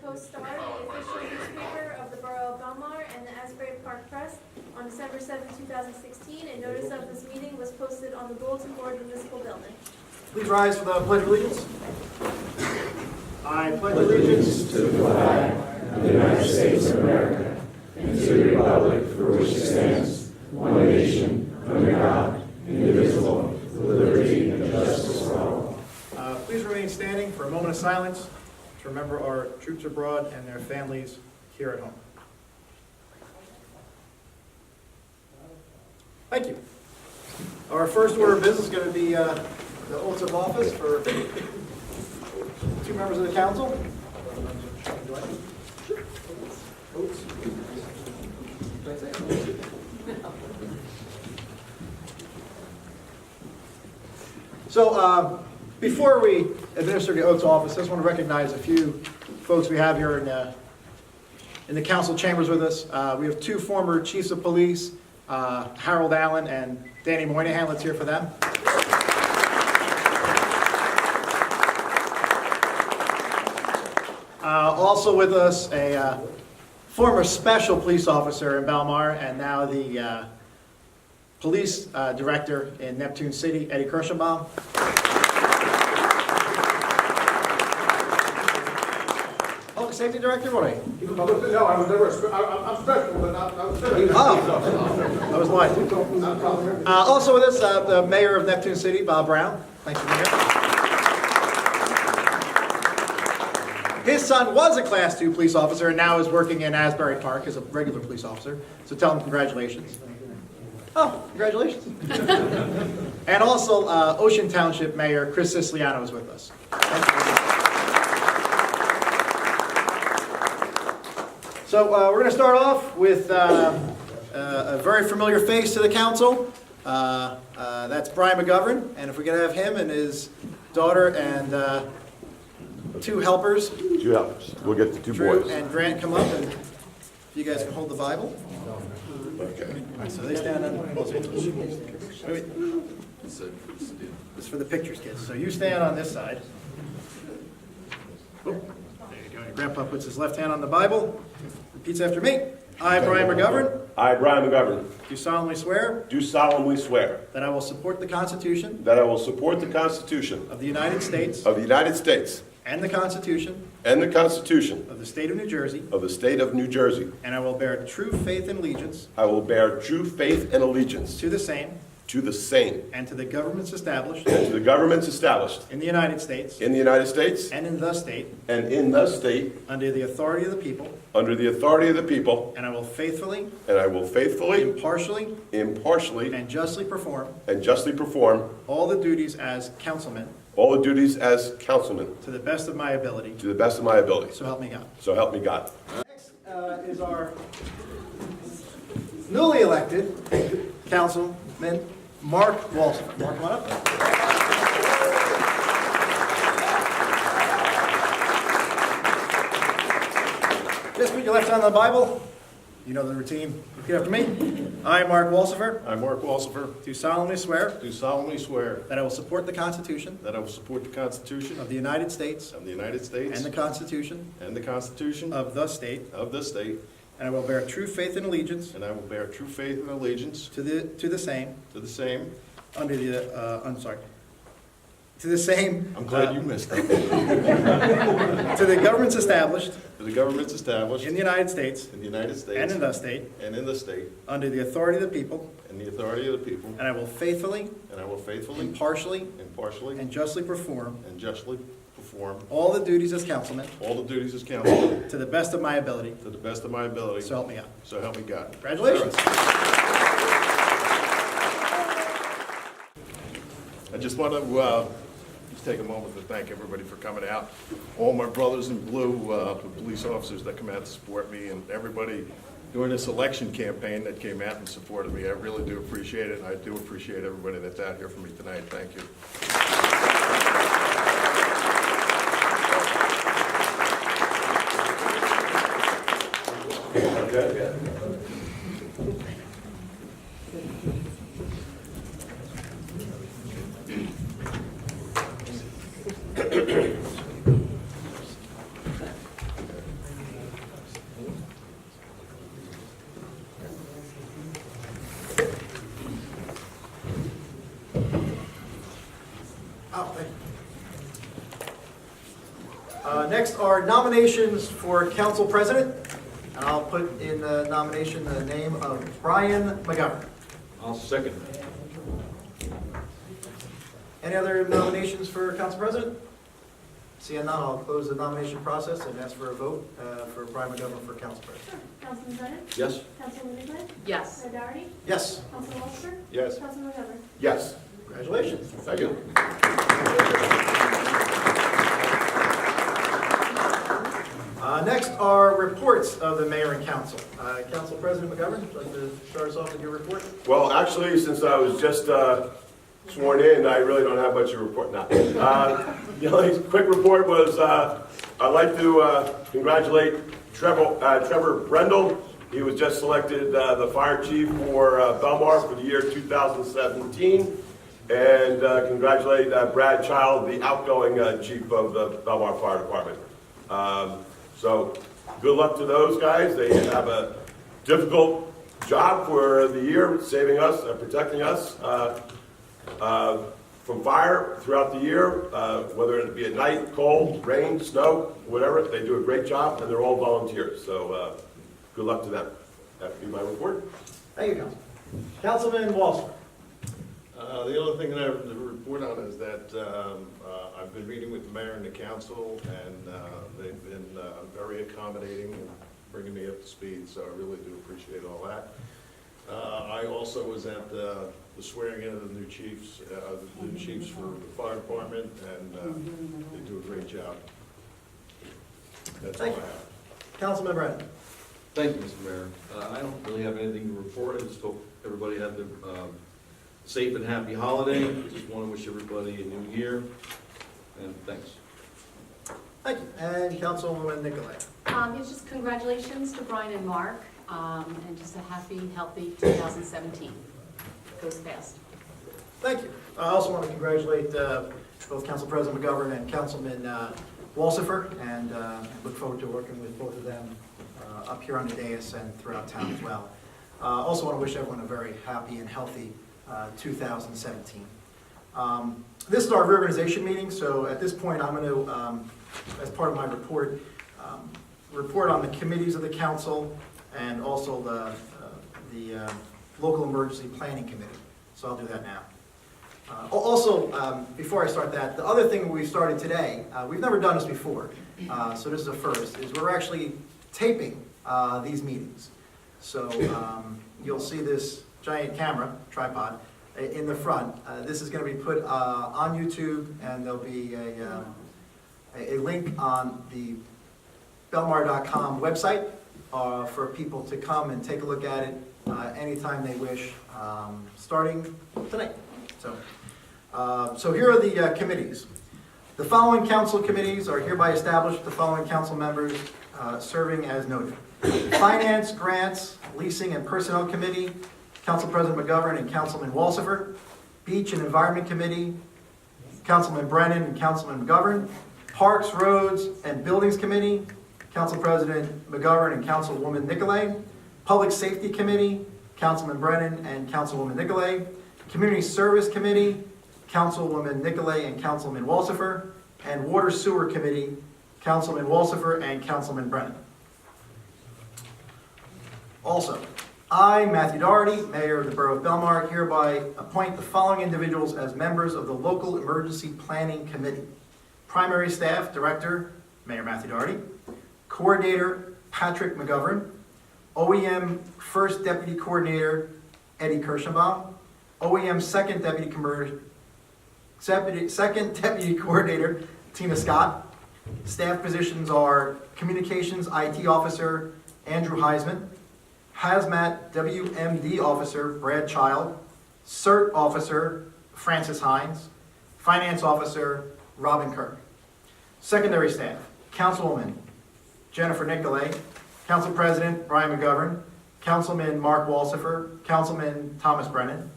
Co-Star, the official newspaper of the Borough of Belmar and the Asbury Park Press on December 7, 2016. A notice of this meeting was posted on the bulletin board of the municipal building. Please rise for the Pledge of Allegiance. I pledge allegiance to the flag of the United States of America and to the republic for which it stands, one nation, under God, indivisible, with liberty and justice for all. Please remain standing for a moment of silence to remember our troops abroad and their families here at home. Thank you. Our first order of business is going to be the oaths of office for two members of the council. So before we administer the oaths of office, I just want to recognize a few folks we have here in the council chambers with us. We have two former chiefs of police, Harold Allen and Danny Moynihan. Let's hear for them. Also with us, a former special police officer in Belmar and now the police director in Neptune City, Eddie Kirschenbaum. Public safety director, what are you? No, I was never. I'm special, but not. Oh, I was lying. Also with us, the mayor of Neptune City, Bob Brown. Thanks for being here. His son was a Class 2 police officer and now is working in Asbury Park as a regular police officer. So tell him congratulations. Oh, congratulations. And also Ocean Township Mayor Chris Siciliano is with us. So we're going to start off with a very familiar face to the council. That's Brian McGovern. And if we could have him and his daughter and two helpers. Two helpers. We'll get the two Drew boys. and Grant come up, and you guys can hold the Bible. Okay. All right, so they stand on. Wait. This is for the pictures, kids. So you stand on this side. Oh, there you go. Your grandpa puts his left hand on the Bible. Repeats after me. I, Brian McGovern, I, Brian McGovern, do solemnly swear do solemnly swear that I will support the Constitution that I will support the Constitution of the United States of the United States and the Constitution and the Constitution of the State of New Jersey, of the State of New Jersey. and I will bear true faith and allegiance I will bear true faith and allegiance to the same to the same and to the governments established and to the governments established in the United States in the United States and in the state and in the state under the authority of the people, under the authority of the people, and I will faithfully, and I will faithfully, impartially, impartially, and justly perform and justly perform all the duties as councilman all the duties as councilman to the best of my ability. to the best of my ability. So help me God. So help me God. Next is our newly elected councilman, Mark Walser. Mark, come on up. Just put your left hand on the Bible. You know the routine. Repeat after me. I, Mark Walsifer, I, Mark Walsifer, do solemnly swear do solemnly swear that I will support the Constitution that I will support the Constitution of the United States of the United States and the Constitution and the Constitution of the state, of the state, and I will bear true faith and allegiance and I will bear true faith and allegiance to the same to the same. under the to the same. I'm glad you missed that. To the governments established To the governments established in the United States in the United and States in the state and in the state under the authority of the people, and the authority of the people, and I will faithfully, and I will faithfully, impartially, impartially, and justly perform and justly perform all the duties as councilman all the duties as councilman to the best of my ability. to the best of my ability. So help me God. So help me God. Congratulations. I just want to just take a moment to thank everybody for coming out. All my brothers in blue, the police officers that come out to support me, and everybody during this election campaign that came out and supported me. I really do appreciate it, and I do appreciate everybody that's out here for me tonight. Thank you. Oh, thank you. Next are nominations for council president. And I'll put in the nomination the name of Brian McGovern. I'll second. Any other nominations for council president? Seeing none, I'll close the nomination process and ask for a vote for Brian McGovern for council president. Sure. Councilman Brennan? Yes. Councilwoman Nicolay? Yes. Mayor Doherty? Yes, Councilman Walter? Yes. Councilman McGovern? Yes. congratulations. Thank you. Next are reports of the mayor and council. Council President McGovern, would you like to start us off with your report? Well, actually, since I was just sworn in, I really don't have much to report now. The only quick report was I'd like to congratulate Trevor Brendel. He was just selected the fire chief for Belmar for the year 2017. And congratulate Brad Child, the outgoing chief of the Belmar Fire Department. So good luck to those guys. They have a difficult job for the year, saving us, protecting us from fire throughout the year, whether it be at night, cold, rain, snow, whatever. They do a great job, and they're all volunteers. So good luck to them. That would be my report. Thank you, Councilman. Councilman Walter. The only thing that I have to report on is that I've been meeting with the mayor and the council, and they've been very accommodating and bringing me up to speed, so I really do appreciate all that. I also was at the swearing in of the new chiefs for the fire department, and they do a great job. That's all I Thank you. have. Councilman Brennan. Thank you, Mr. Mayor. I don't really have anything to report. I just hope everybody had the safe and happy holiday. Just want to wish everybody a new year, and thanks. Thank you. And Councilwoman Nicolay. It's just congratulations to Brian and Mark, and just a happy, healthy 2017. Goes fast. Thank you. I also want to congratulate both Council President McGovern and Councilman Walsifer, and look forward to working with both of them up here on the dais and throughout town as well. Also want to wish everyone a very happy and healthy 2017. This is our reorganization meeting, so at this point I'm going to, as part of my report, report on the committees of the council and also the local emergency planning committee. So I'll do that now. Also, before I start that, the other thing we started today, we've never done this before, so this is a first, is we're actually taping these meetings. So you'll see this giant camera, tripod, in the front. This is going to be put on YouTube, and there'll be a link on the Belmar.com website for people to come and take a look at it anytime they wish, starting tonight. So here are the committees. The following council committees are hereby established with the following council members serving as noted. Finance, Grants, Leasing, and Personnel Committee, Council President McGovern and Councilman Walsifer. Beach and Environment Committee, Councilman Brennan and Councilman McGovern. Parks, Roads, and Buildings Committee, Council President McGovern and Councilwoman Nicolay. Public Safety Committee, Councilman Brennan and Councilwoman Nicolay. Community Service Committee, Councilwoman Nicolay and Councilman Walsifer. And Water Sewer Committee, Councilman Walsifer and Councilman Brennan. Also, I, Matthew Doherty, Mayor of the Borough of Belmar, hereby appoint the following individuals as members of the Local Emergency Planning Committee. Primary Staff Director, Mayor Matthew Doherty. Coordinator, Patrick McGovern. OEM First Deputy Coordinator, Eddie Kirschenbaum. OEM Second Deputy Coordinator, Tina Scott. Staff positions are Communications IT Officer, Andrew Heisman. Hazmat WMD Officer, Brad Child. CERT Officer, Francis Hines. Finance Officer, Robin Kirk. Secondary staff, Councilwoman Jennifer Nicolay. Council President Brian McGovern. Councilman Mark Walsifer. Councilman Thomas Brennan.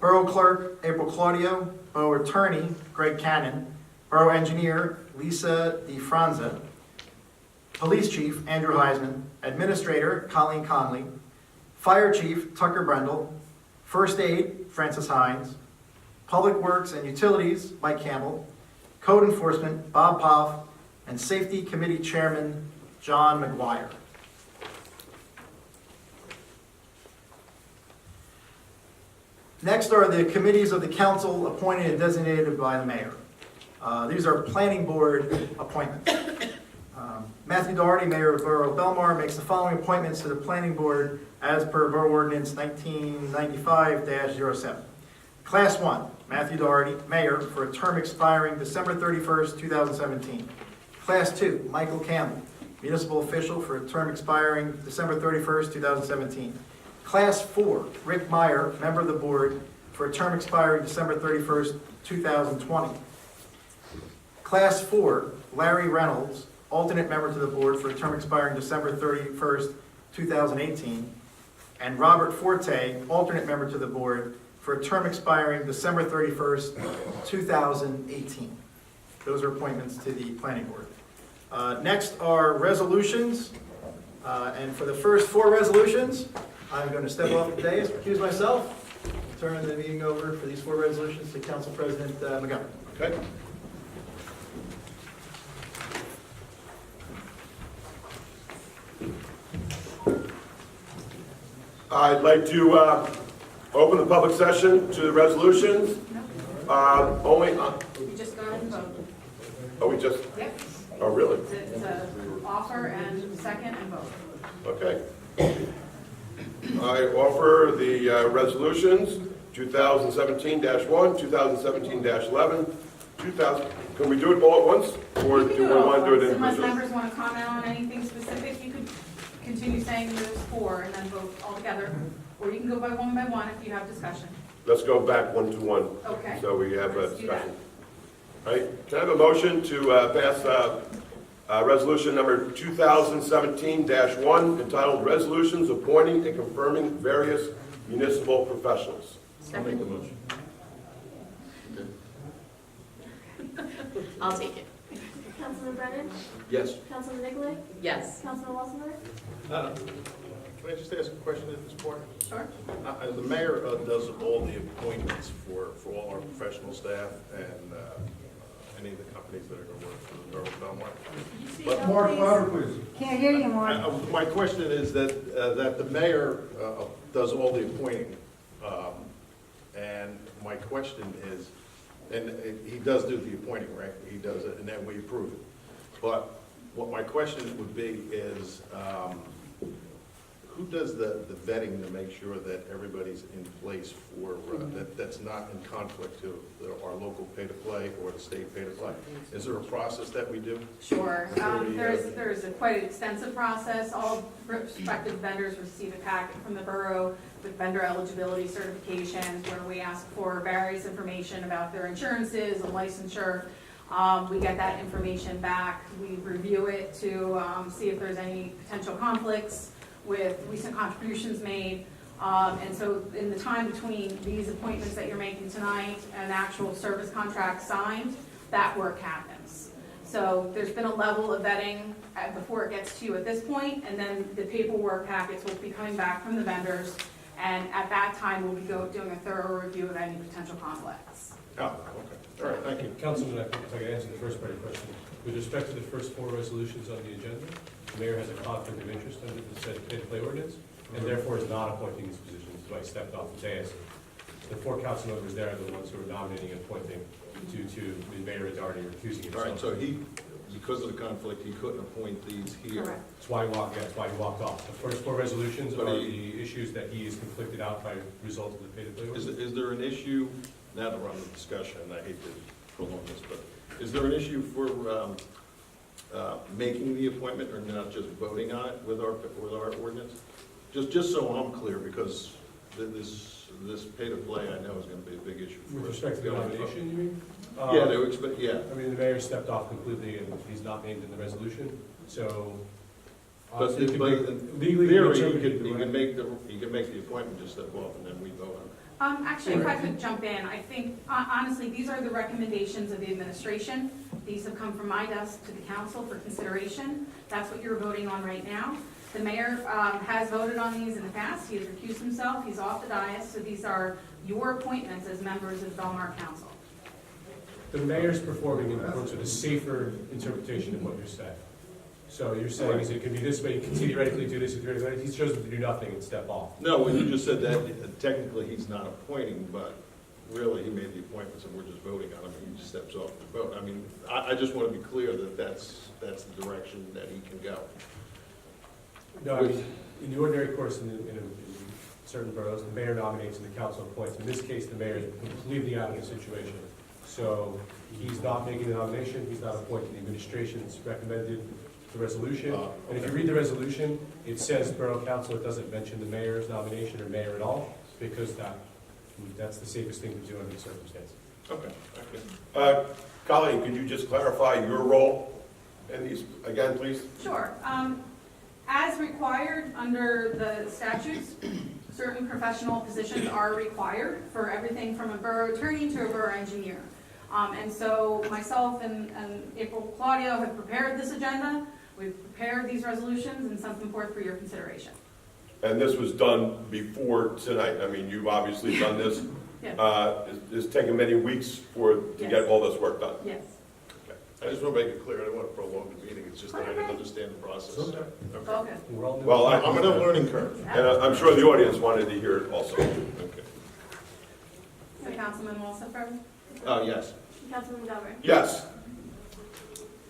Borough Clerk April Claudio. Borough Attorney Greg Cannon. Borough Engineer Lisa DeFranza. Police Chief Andrew Heisman. Administrator Colleen Conley. Fire Chief Tucker Brendel. First Aid Francis Hines. Public Works and Utilities, Mike Campbell. Code Enforcement, Bob Poff. And Safety Committee Chairman, John McGuire. Next are the committees of the council appointed and designated by the mayor. These are planning board appointments. Matthew Doherty, Mayor of Borough of Belmar, makes the following appointments to the planning board as per Borough Ordinance 1995-07. Class 1, Matthew Doherty, Mayor, for a term expiring December 31st, 2017. Class 2, Michael Campbell, municipal official for a term expiring December 31st, 2017. Class 4, Rick Meyer, member of the board, for a term expiring December 31st, 2020. Class 4, Larry Reynolds, alternate member to the board for a term expiring December 31st, 2018. And Robert Forte, alternate member to the board for a term expiring December 31st, 2018. Those are appointments to the planning board. Next are resolutions. And for the first 4 resolutions, I'm going to step off the dais, recuse myself, turn the meeting over for these 4 resolutions to Council President Montgomery. Okay. I'd like to open the public session to the resolutions. Only, You just go ahead and vote. oh, we just, Yep. oh, really? It's a offer and second and vote. Okay. I offer the resolutions 2017-1, 2017-11, 2000, can we do it all at once? Or You do can we do it all want to do it at once. Unless individually? members want to comment on anything specific, you could continue saying those 4 and then vote all together. Or you can go by one if you have discussion. Let's go back 1 to 1. Okay. So we have a Let's do that. discussion. All right, can I have a motion to pass resolution number 2017-1 entitled Resolutions Appointing and Confirming Various Municipal Professionals? I'll make the motion. I'll take it. Councilman Brennan? Yes. Councilman Nicolay? Yes. Councilman Wassenberg? Can I just ask a question at this point? Sure. The mayor does all the appointments for all our professional staff and any of the companies that are going to work for the Borough of Belmar. But Mark, louder, please. Can't hear you, Mark. my question is that the mayor does all the appointing. And my question is, and he does do the appointing, right? He does it, and then we approve it. But what my question would be is, who does the vetting to make sure that everybody's in place for, that's not in conflict to our local pay-to-play or the state pay-to-play? Is there a process that we do? Sure. There's a quite extensive process. All prospective vendors receive a packet from the borough with vendor eligibility certifications where we ask for various information about their insurances and licensure. We get that information back. We review it to see if there's any potential conflicts with recent contributions made. And so in the time between these appointments that you're making tonight and actual service contracts signed, that work happens. So there's been a level of vetting before it gets to you at this point, and then the paperwork packets will be coming back from the vendors, and at that time, we'll be doing a thorough review of any potential conflicts. Oh, okay. All right, thank you. Councilman, if I could answer the first part of your question. With respect to the first 4 resolutions on the agenda, the mayor has a conflict of interest under the said pay-to-play ordinance, and therefore is not appointing these positions, so I stepped off the dais. The 4 council members there are the ones who are nominating and appointing due to the mayor Doherty recusing himself. All right, so he, because of the conflict, he couldn't appoint these here. Correct. That's why he walked off. The first 4 resolutions are the issues that he is conflicted out by result of the pay-to-play ordinance. Is there an issue, now that we're on the discussion, and I hate to prolong this, but is there an issue for making the appointment or not just voting on it with our ordinance? Just so I'm clear, because this pay-to-play I know is going to be a big issue for us. With respect to the nomination, you mean? Yeah, they would expect, yeah. I mean, the mayor stepped off completely and he's not named in the resolution, so. But obviously, it could in be legally theory, interpreted he the can way- make the appointment, just step off, and then we vote on it. Actually, if I could jump in, I think, honestly, these are the recommendations of the administration. These have come from my desk to the council for consideration. That's what you're voting on right now. The mayor has voted on these in the past. He has recused himself. He's off the dais. So these are your appointments as members of the Belmar Council. The mayor's performing in accordance with a safer interpretation of what you're saying. So you're saying is it can be this way, you can theoretically do this, theoretically, he's chosen to do nothing and step off. No, when you just said that, technically he's not appointing, but really he made the appointments and we're just voting on him and he just steps off the vote. I mean, I just want to be clear that that's the direction that he can go. No, I mean, in the ordinary course in certain boroughs, the mayor nominates and the council appoints. In this case, the mayor is completely out of the situation. So he's not making the nomination, he's not appointing. The administration's recommended the resolution. And if you read the resolution, it says borough council, it doesn't mention the mayor's nomination or mayor at all, because that's the safest thing to do under the circumstances. Okay. Colleen, could you just clarify your role in these, again, please? Sure. As required under the statutes, certain professional positions are required for everything from a borough attorney to a borough engineer. And so myself and April Claudio have prepared this agenda. We've prepared these resolutions and sent them forth for your consideration. And this was done before tonight. I mean, you've obviously done this. Yeah. It's taken many weeks to get all this work done. Yes. I just want to make it clear, I don't want to prolong the meeting, it's just that I didn't understand the process. Okay. Okay. We're all new. Well, I'm in a learning curve. And I'm sure the audience wanted to hear it also. Okay. So Councilman Walsifer? Oh, yes. Councilman McGovern. Yes.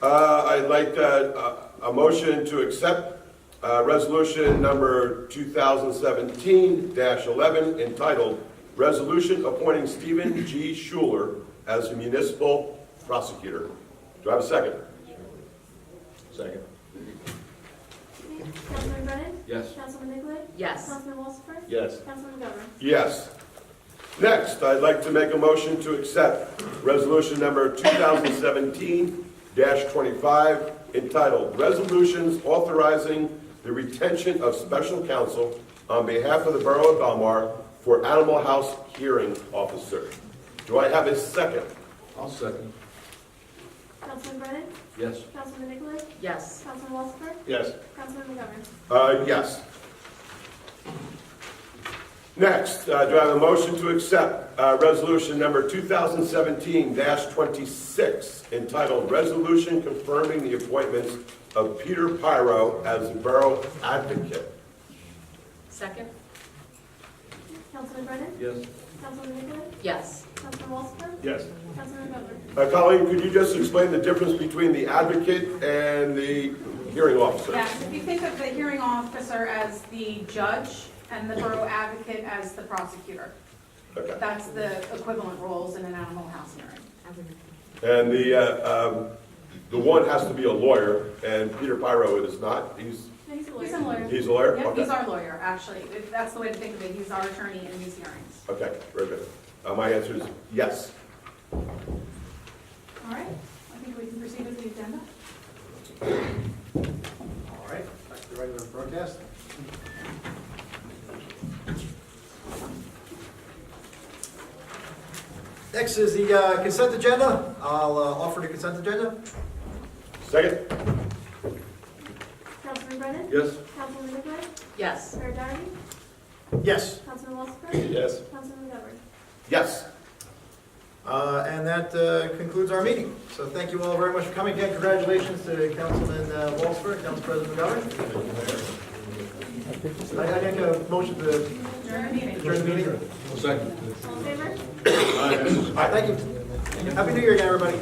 I'd like a motion to accept resolution number 2017-11 entitled Resolution Appointing Stephen G. Schuler as a Municipal Prosecutor. Do I have a second? Second. Councilman Brennan? Yes. Councilman Nicolay? Yes. Councilman Walsifer? Yes. Councilman McGovern? Yes. Next, I'd like to make a motion to accept resolution number 2017-25 entitled Resolutions Authorizing the Retention of Special Counsel on behalf of the Borough of Belmar for Animal House Hearing Officer. Do I have a second? I'll second. Councilman Brennan? Yes. Councilman Nicolay? Yes. Councilman Walsifer? Yes. Councilman McGovern? Yes. Next, do I have a motion to accept resolution number 2017-26 entitled Resolution Confirming the Appointments of Peter Pyro as the Borough Advocate? Second? Councilman Brennan? Yes. Councilman Nicolay? Yes. Councilman Walsifer? Yes. Councilman McGovern? Colleen, could you just explain the difference between the advocate and the hearing officer? Yes, if you think of the hearing officer as the judge and the borough advocate as the prosecutor. Okay. That's the equivalent roles in an animal house hearing. And the one has to be a lawyer, and Peter Pyro is not. He's a He's a lawyer. lawyer. He's a lawyer? Yep, Okay. he's our lawyer, actually. That's the way to think of it. He's our attorney in these hearings. Okay, very good. My answer is yes. All right, I think we can proceed with the agenda. All right, back to the regular broadcast. Next is the consent agenda. I'll offer the consent agenda. Second? Councilman Brennan? Yes. Councilman Nicolay? Yes. Mayor Doherty? Yes. Councilman Walsifer? Yes. Councilman McGovern? Yes. And that concludes our meeting. So thank you all very much for coming. Again, congratulations to Councilman Walsifer, Council President McGovern. I make a motion to Adjourn the meeting. adjourn the meeting. Second. All in favor? All right, thank you. Happy New Year again, everybody.